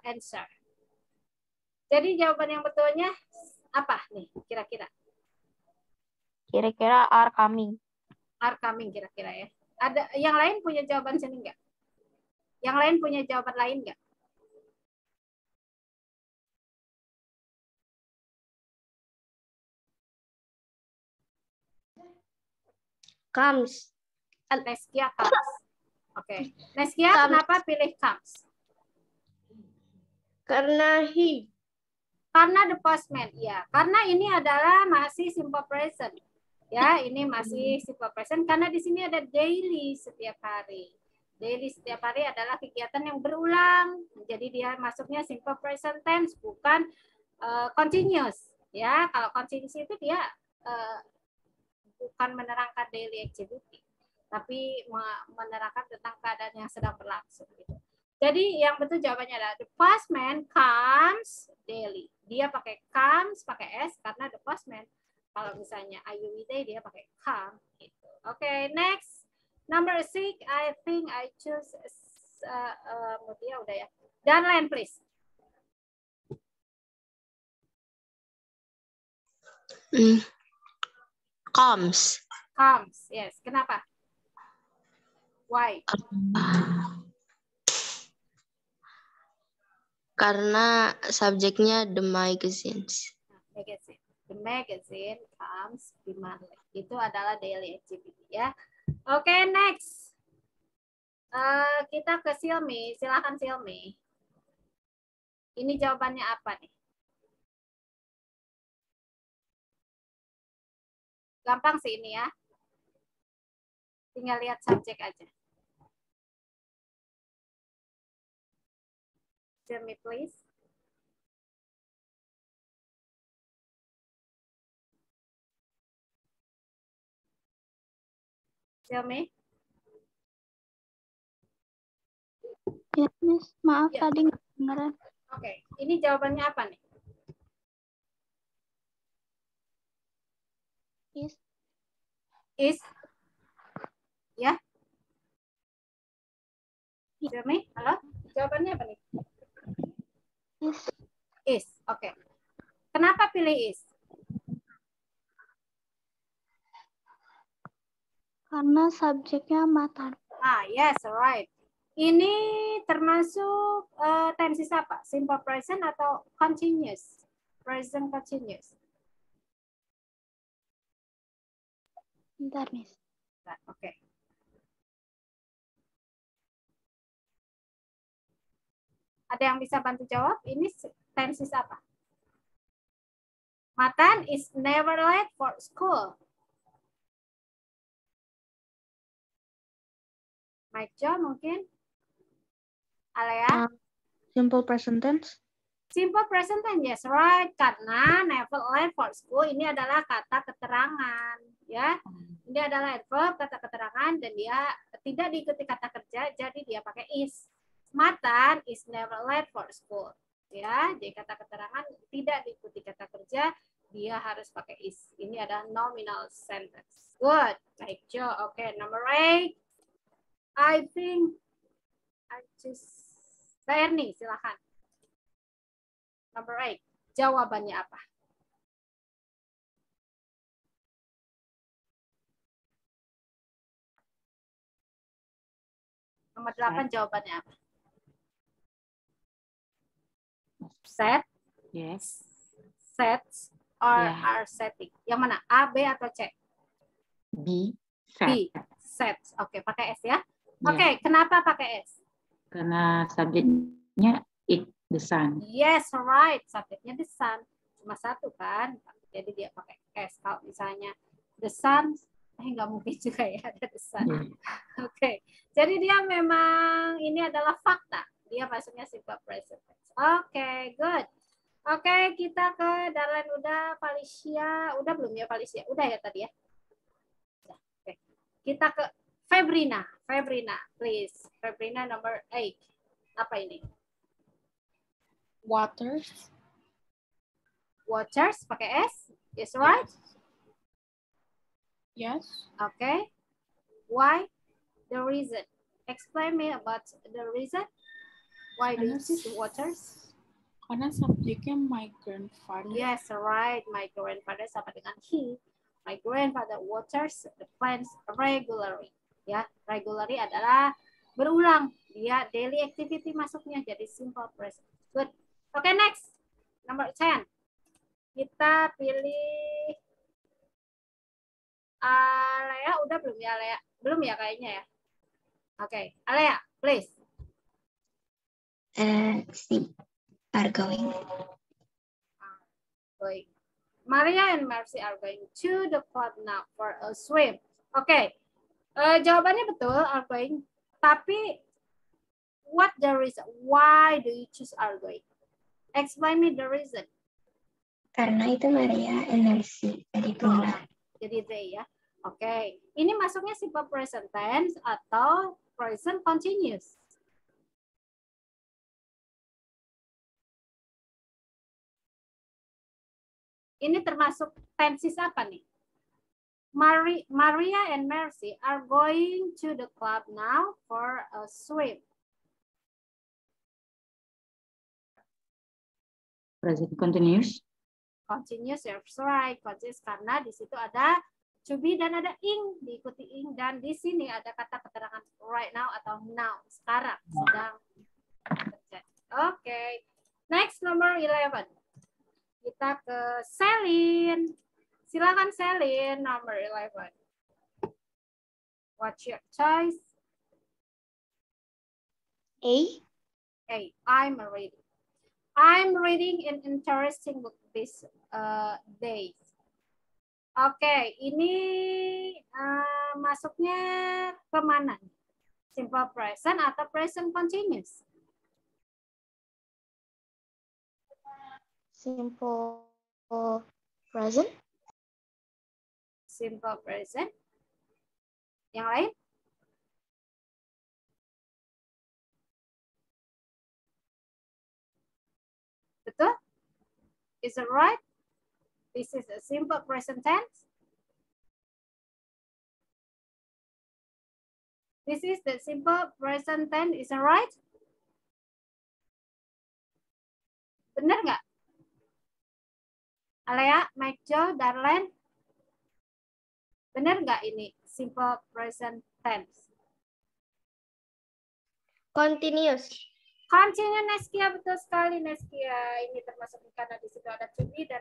answer. Jadi jawaban yang betulnya apa nih kira-kira? Kira-kira are coming. Are coming kira-kira ya. Ada yang lain punya jawaban sini enggak? Yang lain punya jawaban lain enggak? Comes. Neskia comes. Oke. Neskia Comes. kenapa pilih comes? Karena he. Karena the postman, ya. Karena ini adalah masih simple present. Ya, ini masih simple present karena di sini ada daily setiap hari. Daily setiap hari adalah kegiatan yang berulang. Jadi dia masuknya simple present tense, bukan continuous. Ya, kalau continuous itu dia bukan menerangkan daily activity, tapi menerangkan tentang keadaan yang sedang berlangsung. Gitu. Jadi yang betul jawabannya adalah the postman comes daily. Dia pakai comes, pakai s karena the postman. Kalau misalnya Ayuwide dia pakai come. Gitu. Oke, next. Number 6, I think I choose Mutia udah ya. Danlan, please. Comes. Comes, yes. Kenapa? Why? Karena subjeknya the magazines. Magazine. The magazine comes monthly. Itu adalah daily activity ya. Oke, next. Kita ke Silmi. Silakan Silmi. Ini jawabannya apa nih? Gampang sih ini ya. Tinggal lihat subjek aja. Silmi, please. Silmi? Ya, Miss. Maaf Ya. tadi nggak kedengeran. Oke, ini jawabannya apa nih? Is. Is. Ya. Silmi, halo? Jawabannya apa nih? Is. Is. Oke. Kenapa pilih is? Karena subjeknya matan. Yes, right. Ini termasuk tenses apa? Simple present atau continuous? Present continuous. Bentar, Miss. Oke. Ada yang bisa bantu jawab? Ini tenses apa? Matan is never late for school. Mike Jo mungkin? Alea? Simple present tense. Simple present tense, yes, right. Karena never late for school ini adalah kata keterangan, ya. Ini adalah adverb, kata keterangan, dan dia tidak diikuti kata kerja, jadi dia pakai is. Matan is never late for school, ya. Jadi kata keterangan tidak diikuti kata kerja, dia harus pakai is. Ini adalah nominal sentence. Good, baik Jo. Oke, number 8. I think I just Mbak Erni, silakan. Number 8. Jawabannya apa? Nomor 8 jawabannya apa? Set? Yes. Sets or Yeah. are setting? Yang mana? A, B, atau C? B. B. Sets. Oke, pakai S ya. Oke, kenapa pakai S? Karena subjeknya it, the sun. Yes, right. Subjeknya the sun. Cuma satu kan. Jadi dia pakai S. Kalau misalnya the sun, nggak mungkin juga ya ada the sun. Oke. Jadi dia memang ini adalah fakta. Dia maksudnya simple present tense. Oke, good. Oke, kita ke Darlan udah, Felicia. Udah belum ya Felicia? Udah ya tadi ya? Udah. Oke. Kita ke Febrina. Febrina, please. Febrina number 8. Apa ini? Waters. Waters pakai S. Yes, right? Yes. Okay. Why? The reason. Explain me about the reason. Why do you choose waters? Karena subjeknya my grandfather. Yes, right. My grandfather sama dengan he. My grandfather waters the plants regularly. Ya, regularly adalah berulang. Dia daily activity masuknya jadi simple present. Good. Okay, next. Number 10. Kita pilih Alea udah belum ya, Alea? Belum ya kayaknya ya. Oke, Alea, please. C. Are going. Baik. Maria and Mercy are going to the club now for a swim. Oke. Jawabannya betul, are going. Tapi what the reason? Why do you choose are going? Explain me the reason. Karena itu Maria and Mercy jadi tunggal. Jadi they ya. Oke. Ini masuknya simple present tense atau present continuous. Ini termasuk tenses apa nih? Maria and Mercy are going to the club now for a swim. Present continuous. Continuous, that's right. Continuous karena di situ ada to be dan ada ing, diikuti ing, dan di sini ada kata keterangan right now atau now, sekarang, sedang terjadi. Oke. Next, nomor 11. Kita ke Selin. Silakan Selin, nomor 11. What's your choice? A. I'm reading. I'm reading an interesting book this days. Oke, ini masuknya ke mana? Simple present atau present continuous? Simple present. Simple present. Yang lain? Betul? Is it right? This is a simple present tense. This is the simple present tense. Is it right? Benar nggak? Alea, Mike Jo, Darlen. Benar nggak ini simple present tense? Continuous. Continue Neskia, betul sekali Neskia. Ini termasuk karena di situ ada to be dan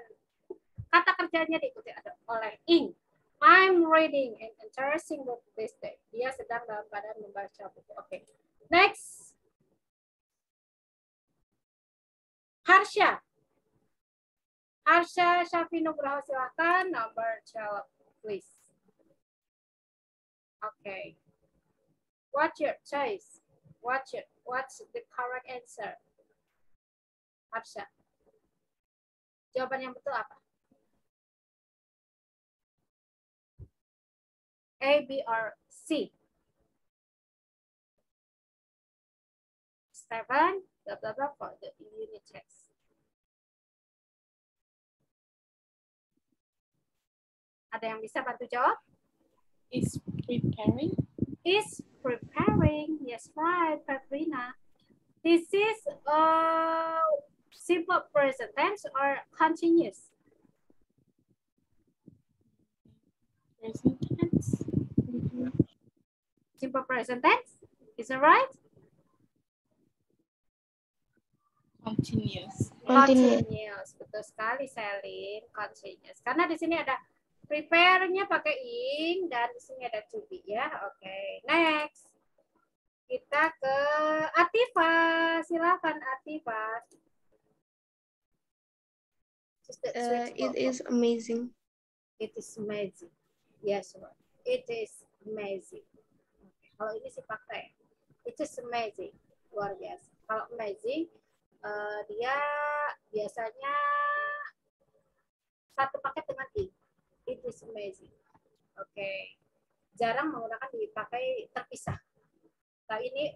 kata kerjanya diikuti oleh ing. I'm reading an interesting book this day. Dia sedang dalam keadaan membaca buku. Oke. Next. Harsha. Harsha Syafi Nugroho, silakan number 12 please. Okay. What's your choice? What's the correct answer? Harsha. Jawaban yang betul apa? A, B, or C? 7, blah, blah, blah, for the unit test. Ada yang bisa bantu jawab? Is preparing. Is preparing. Yes, right, Katrina. This is simple present tense or continuous? Present tense. Simple present tense. Is it right? Continuous. Continuous. Betul sekali, Selin. Continuous. Karena di sini ada prepare-nya pakai ing dan di sini ada to be ya. Oke. Next. Kita ke Atifa. Silakan Atifa. It is amazing. It is amazing. Yes, right. It is amazing. Kalau ini sih pakai. It is amazing. Luar biasa. Kalau amazing, dia biasanya satu paket dengan ing. It is amazing. Oke. Jarang menggunakan dipakai terpisah. Nah, ini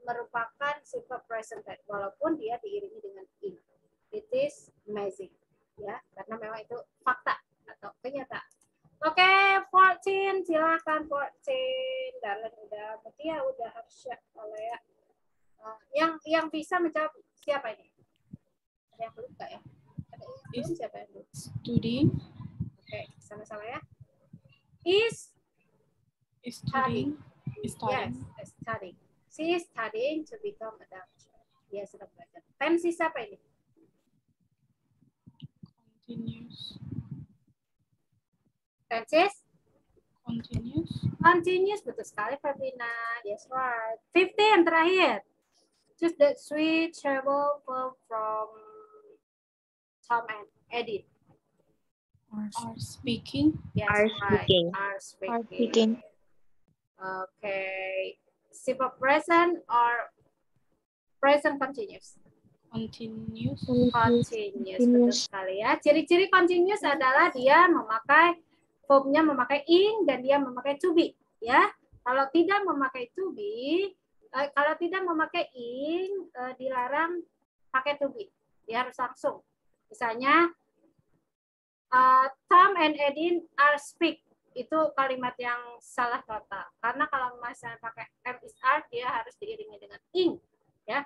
merupakan simple present tense walaupun dia diiringi dengan ing. It is amazing. Ya, karena memang itu fakta atau kenyataan. Oke, 14, silakan 14. Darlen udah, Mutia udah, Harsha, Alea. Yang bisa menjawab siapa ini? Ada yang belum nggak ya? Ada yang belum, siapa yang belum? Studying. Oke, sama-sama ya. Is Studying. Yes, studying. She is studying to become a doctor. Dia sedang belajar. Tensi siapa ini? Continuous. Tenses? Continuous. Continuous, betul sekali Febrina. Yes, right. 15 terakhir. Choose the switchable verb from Tom and Edith. Are speaking. Yes, Are right. speaking. Are speaking. Are speaking. Okay. Simple present or present continuous? Continuous. Continuous, betul sekali ya. Ciri-ciri continuous adalah dia memakai verbnya memakai ing dan dia memakai to be, ya. Kalau tidak memakai to be, kalau tidak memakai ing, dilarang pakai to be. Dia harus langsung. Misalnya, Tom and Edith are speak. Itu kalimat yang salah total. Karena kalau misalnya pakai am is are, dia harus diiringi dengan ing, ya.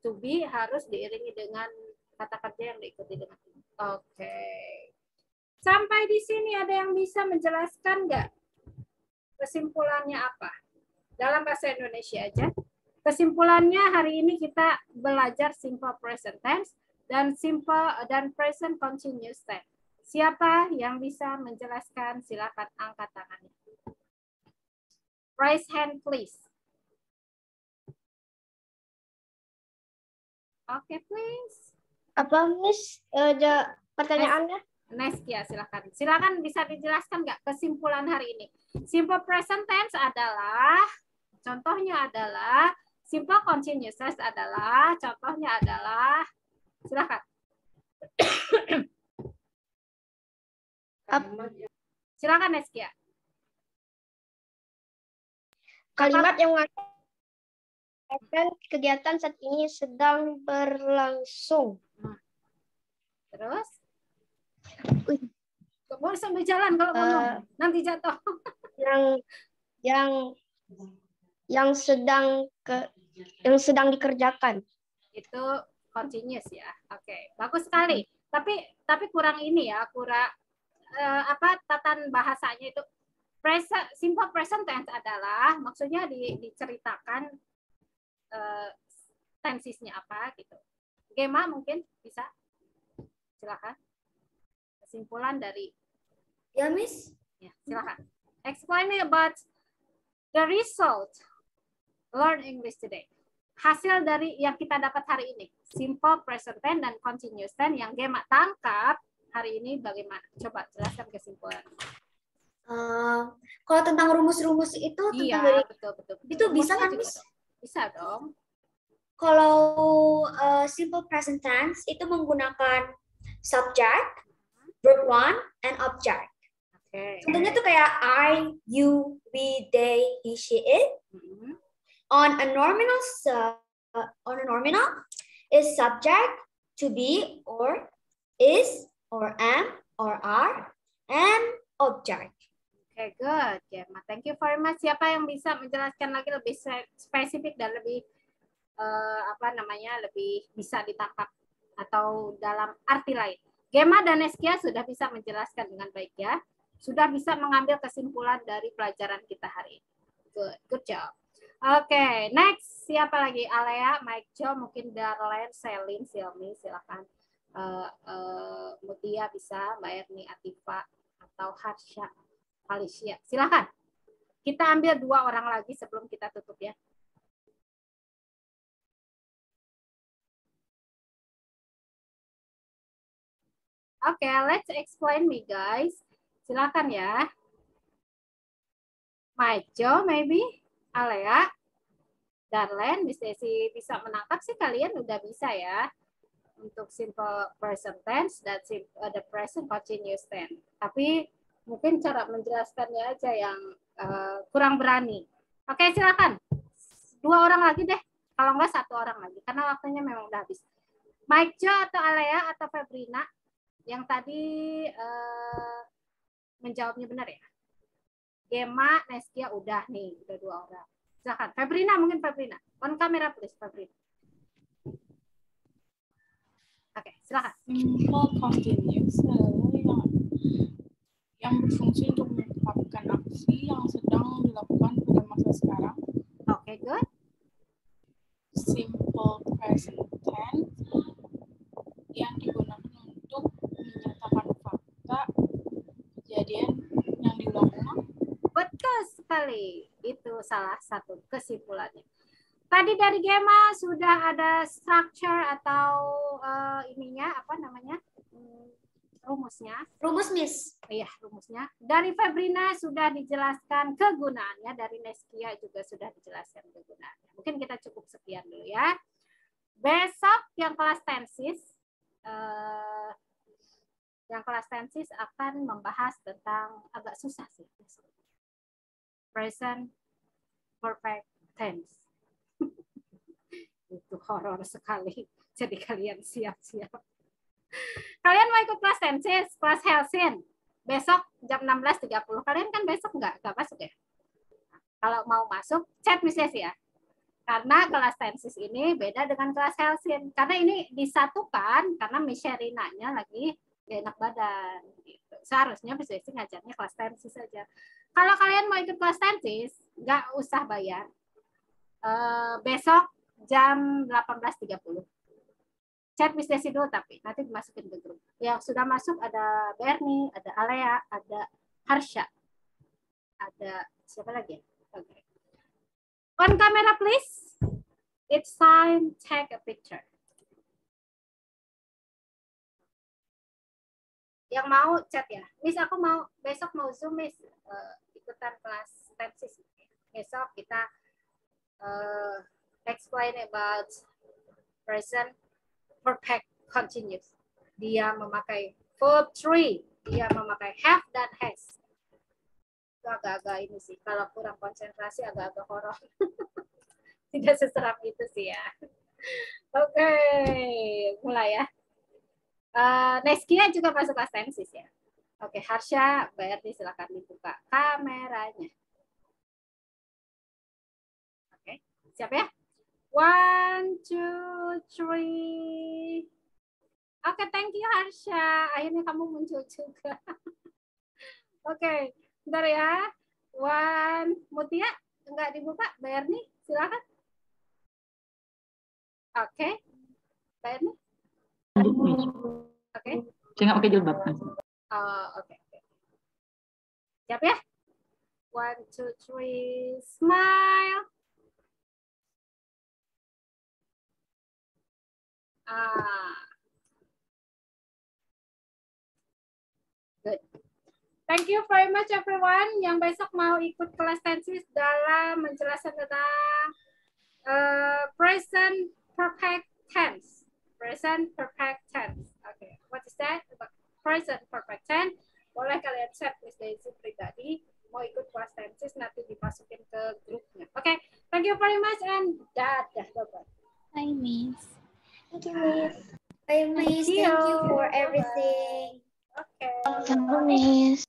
To be harus diiringi dengan kata kerja yang diikuti dengan ing. Oke. Sampai di sini ada yang bisa menjelaskan nggak? Kesimpulannya apa? Dalam bahasa Indonesia aja. Kesimpulannya hari ini kita belajar simple present tense dan simple dan present continuous tense. Siapa yang bisa menjelaskan? Silakan angkat tangannya. Raise hand please. Oke, please. Apa Miss pertanyaannya? Neskia, silakan. Silakan bisa dijelaskan nggak kesimpulan hari ini? Simple present tense adalah, contohnya adalah, simple continuous tense adalah, contohnya adalah, silakan. Silakan Neskia. Kalimat yang mengatakan kegiatan saat ini sedang berlangsung. Terus? Gak boleh sambil jalan kalau ngomong, nanti jatuh. yang sedang dikerjakan. Itu continuous ya. Oke, bagus sekali. Tapi kurang ini ya, kurang tatan bahasanya itu. Simple present tense adalah maksudnya diceritakan tensesnya apa gitu. Gema mungkin bisa, silakan. Kesimpulan dari Ya, Miss. ya, silakan. Explain me about the result learn English today. Hasil dari yang kita dapat hari ini, simple present tense dan continuous tense yang Gema tangkap hari ini bagaimana? Coba jelaskan kesimpulan. Kalau tentang rumus-rumus itu Iya, tentang betul. itu bisa kan, Rumusnya juga Miss? dong. Bisa dong. Kalau simple present tense itu menggunakan subject, verb one, and object. Oke. Contohnya tuh kayak I, you, we, they, he, she, it. Mhm. On a nominal is subject, to be, or is, or am, or are, and object. Oke, good. Gemma, thank you very much. Siapa yang bisa menjelaskan lagi lebih spesifik dan lebih lebih bisa ditangkap atau dalam arti lain? Gemma dan Neskia sudah bisa menjelaskan dengan baik ya. Sudah bisa mengambil kesimpulan dari pelajaran kita hari ini. Good job. Oke, next. Siapa lagi? Alea, Mike Jo, mungkin Darlene, Selin, Silmi, silakan. Mutia bisa, Mbak Erni, Atifa, atau Harsha, Alicia. Silakan. Kita ambil 2 orang lagi sebelum kita tutup ya. Oke, let's explain me guys. Silakan ya. Mike Jo, maybe. Alea. Darlene, bisa menangkap sih kalian udah bisa ya. Untuk simple present tense dan the present continuous tense. Tapi mungkin cara menjelaskannya aja yang kurang berani. Oke, silakan. 2 orang lagi deh. Kalau enggak 1 orang lagi. Karena waktunya memang udah habis. Mike Jo atau Alea atau Febrina yang tadi menjawabnya benar ya. Gema, Neskia udah nih. Udah 2 orang. Silakan. Febrina, mungkin Febrina. On camera please, Febrina. Oke, silakan. Simple continuous adalah yang berfungsi untuk mengungkapkan aksi yang sedang dilakukan pada masa sekarang. Oke, good. Simple present tense yang digunakan untuk menyatakan fakta kejadian yang diulang-ulang. Good. salah satu kesimpulannya. Tadi dari Gema sudah ada structure atau ininya apa namanya? Rumusnya. Rumus, Miss. Iya, rumusnya. Dari Febrina sudah dijelaskan kegunaannya, dari Neskia juga sudah dijelaskan kegunaannya. Mungkin kita cukup sekian dulu ya. Besok yang kelas tenses akan membahas tentang agak susah sih. Present perfect tense. Itu horor sekali. Jadi kalian siap-siap. Kalian mau ikut kelas tenses, kelas Helsin. Besok jam 16.30. Kalian kan besok nggak masuk ya? Kalau mau masuk, chat Miss Yesi ya. Karena kelas tenses ini beda dengan kelas Helsin. Karena ini disatukan karena Miss Sherinanya lagi gak enak badan. Gitu. Seharusnya Miss Yesi ngajarnya kelas tenses saja. Kalau kalian mau ikut kelas tenses, nggak usah bayar. Besok jam 18.30. Chat Miss Desi dulu tapi nanti dimasukin ke grup. Yang sudah masuk ada Bernie, ada Alea, ada Harsha, ada siapa lagi? Okay. On camera please. It's time take a picture. Yang mau chat ya. Miss aku mau besok mau Zoom Miss ikutan kelas tenses. Besok kita explain about present perfect continuous. Dia memakai verb 3. Dia memakai have dan has. Itu agak-agak ini sih. Kalau kurang konsentrasi agak-agak horor. Tidak seseram itu sih ya. Oke. Mulai ya. Neskia juga masuk kelas tenses ya. Oke, Harsha, Berdi silakan dibuka kameranya. Oke, siap ya? 1, 2, 3. Oke, thank you Harsha. Akhirnya kamu muncul juga. Oke, bentar ya. 1, Mutia, enggak dibuka. Berni, silakan. Oke, Berni. Oke. Saya nggak pakai jilbab. Oke. Siap ya? 1, 2, 3, smile. Good. Thank you very much everyone yang besok mau ikut kelas tenses dalam menjelaskan tentang present perfect tense. Present perfect tense. Okay. What is that? Present perfect tense. Boleh kalian chat Miss Daisy pribadi mau ikut kelas tenses nanti dimasukin ke grupnya. Oke. Thank you very much and dadah. Bye-bye. Bye, Miss. Thank you, Miss. Bye, Miss. Thank you for everything. Okay. Thank you, Miss.